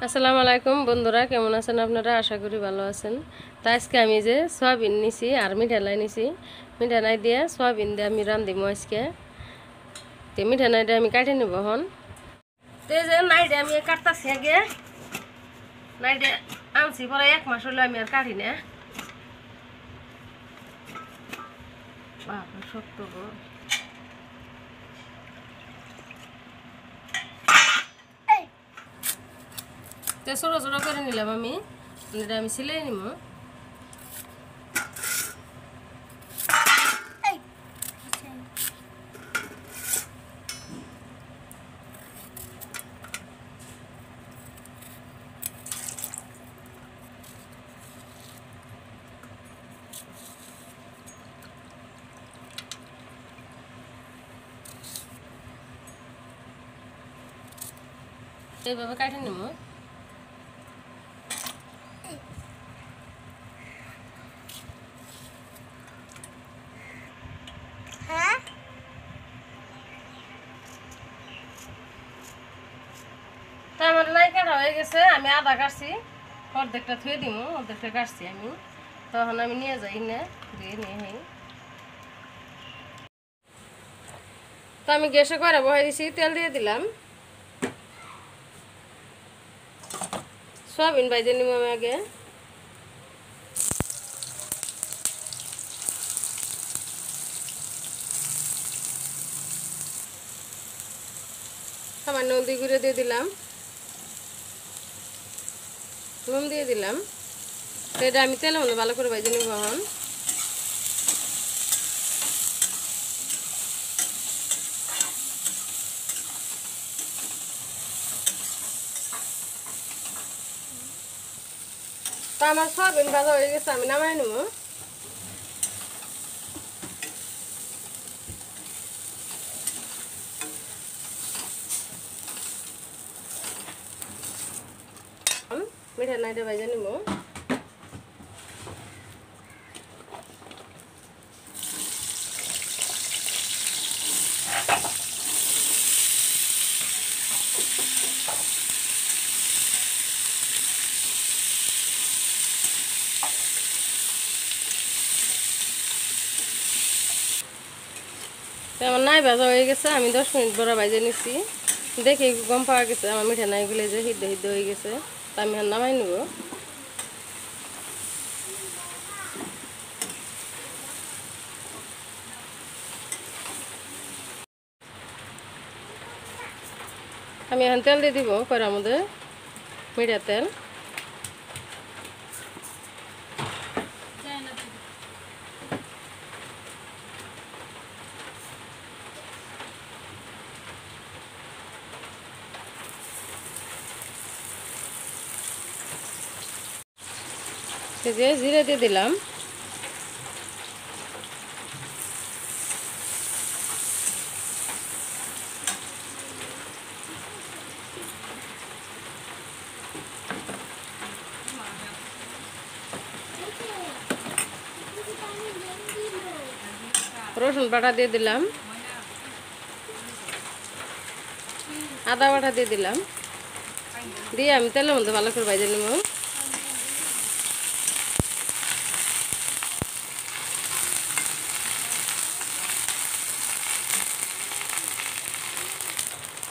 আসসালামু আলাইকুম বন্ধুরা, কেমন আছেন আপনারা? আশা করি ভালো আছেন। তো আজকে আমি যে সয়াবিন নিছি আর মিঠাই নিছি, মিঠাই দিয়ে সয়াবিন দিয়ে আমি রান্ধিমো আজকে। তো মিঠাইটা আমি কাটি নেব হন। তো এই যে নাইডে আমি কাটতাছি আগে। নাইডে আনছি পরে 1 মাস হলো আমি আর কাটি না। বাবা শক্ত গো। তো ছোট ছোট করে নিলাম আমি, এটা আমি সিলাই নিব। এইভাবে কাটে নিব। তো আমার লাই কাটা হয়ে গেছে, আমি আধা কাটছি, অর্ধেকটা থুয়ে দিব, অর্ধেকটা কাটছি আমি। তখন আমি নিয়ে যাই না, দিয়ে নিয়ে তো আমি গ্যাসে করে বহাই দিছি, তেল দিয়ে দিলাম। সয়াবিন ভাইজে নিব আমি আগে। সামান্য হলদি গুঁড়ো দিয়ে দিলাম, নুন দিয়ে দিলাম। তো এটা আমি তেলের মধ্যে ভালো করে ভাইজে নিব এখন। তো আমার সয়াবিন ভাজা হয়ে গেছে, আমি নামাই নেব। মিঠাই নাইটা ভাইজে নিব। তো আমার নাই ভাজা হয়ে গেছে, আমি 10 মিনিট বড় ভাইজে নিচ্ছি। দেখে গম পাওয়া গেছে আমার মিঠাই নাইগুলো যে সিদ্ধ সিদ্ধ হয়ে গেছে। তো আমি নামাই নেব। আমি এখন তেল দিয়ে দিব কড়ার মধ্যে, মিঠা তেল। যে জিরে দিয়ে দিলাম, রসুন বাটা দিয়ে দিলাম, আদা বাটা দিয়ে দিলাম, দিয়ে আমি তেলের মধ্যে ভালো করে ভাজে নেব।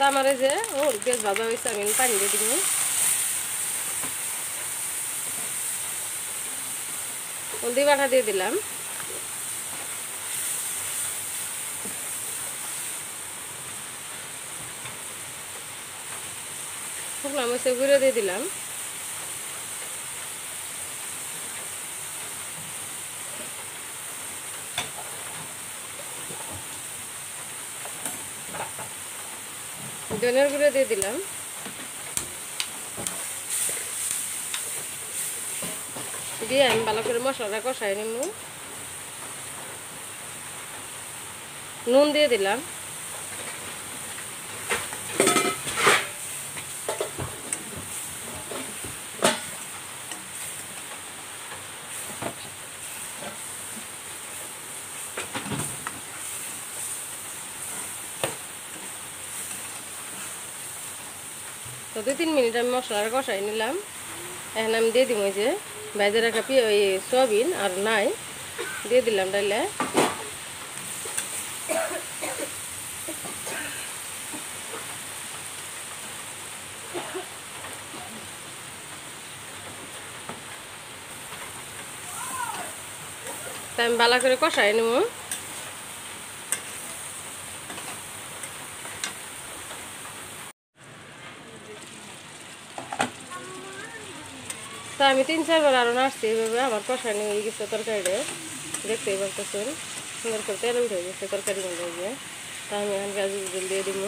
তো আমার এই যে বেশ ভাজা হয়েছে, আমি পানি দিয়ে দিব। হলদি বাটা দিয়ে দিলাম, শুকনো মরিচের গুঁড়ো দিয়ে দিলাম, ধনের গুঁড়ো দিয়ে দিলাম, দিয়ে আমি ভালো করে মশলাটা কষাই নিব। নুন দিয়ে দিলাম, তো 2-3 মিনিট আমি মশলাটা কষাই নিলাম। এখন আমি দিয়ে দিব যে ভেজে রাখা সয়াবিন আর নাই দিয়ে দিলাম ডাইলে। তাই আমি ভালো করে কষাই নেব। তা আমি 3-4 বার আরও নাড়ছি, এইভাবে আমার কষানি হয়ে গেছে তরকারিটা, দেখতেই পারতেছেন সুন্দর করে তেল উঠে গেছে তরকারি মধ্যে গিয়ে। তা আমি এখন গাজর জল দিয়ে দিব।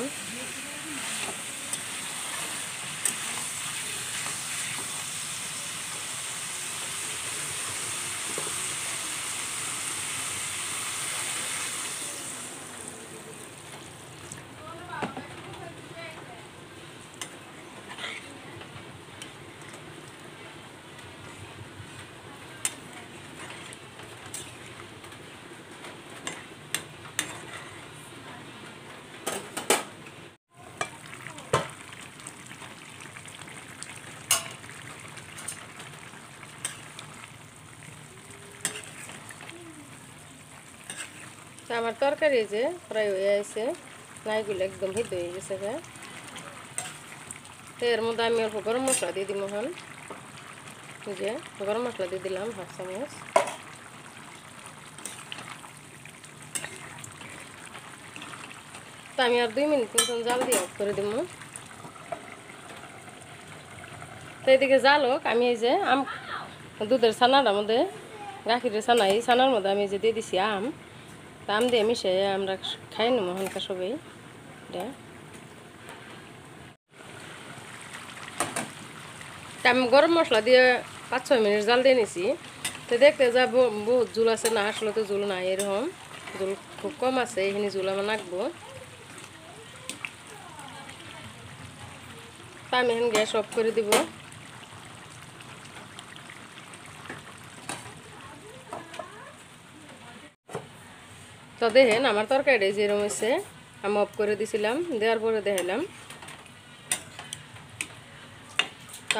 আমার তরকারি যে প্রায় হয়ে আছে, নাইগুলো একদম হিদ্ধ হয়ে গেছে। এর মধ্যে আমি অল্প গরম মশলা দিয়ে দিব। এখন যে গরম মশলা দিয়ে দিলাম 1/2 চামচ। তো আমি আর 2 মিনিট মতন জাল দিয়ে অফ করে দিব। তো এদিকে জাল হোক, আমি এই যে দুধের ছানাটার মধ্যে গাখিরের ছানা, এই ছানার মধ্যে আমি যে দিয়ে দিছি আম। তা আম দিয়ে মিশে আমরা খাই নেব এখানকার সবাই। আমি গরম মশলা দিয়ে 5-6 মিনিট জাল দিয়ে নিছি। তো দেখতে যা বহুত জুল আছে না, আসলে তো জুল নাই, এরকম জুল খুব কম আছে, এইখানে জুল আমার নাকবো। তা আমি এখন গ্যাস অফ করে দিব। তো দেখেন আমার তরকারিটা যেরকম হয়েছে, আমি অফ করে দিছিলাম, দেওয়ার পরে দেখাইলাম।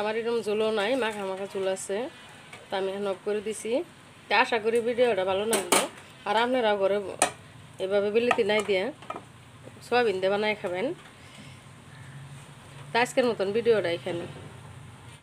আমার এরকম ঝোলও নাই, মাখা মাখা ঝোল আছে। তা আমি এখন অফ করে দিছি। তা আশা করি ভিডিওটা ভালো লাগবে। আর আপনারাও ঘরে এভাবে বিলিতি নাই দিয়ে সয়াবিন দিয়ে বানাই খাবেন। তা আজকের মতন ভিডিওটা এখানে।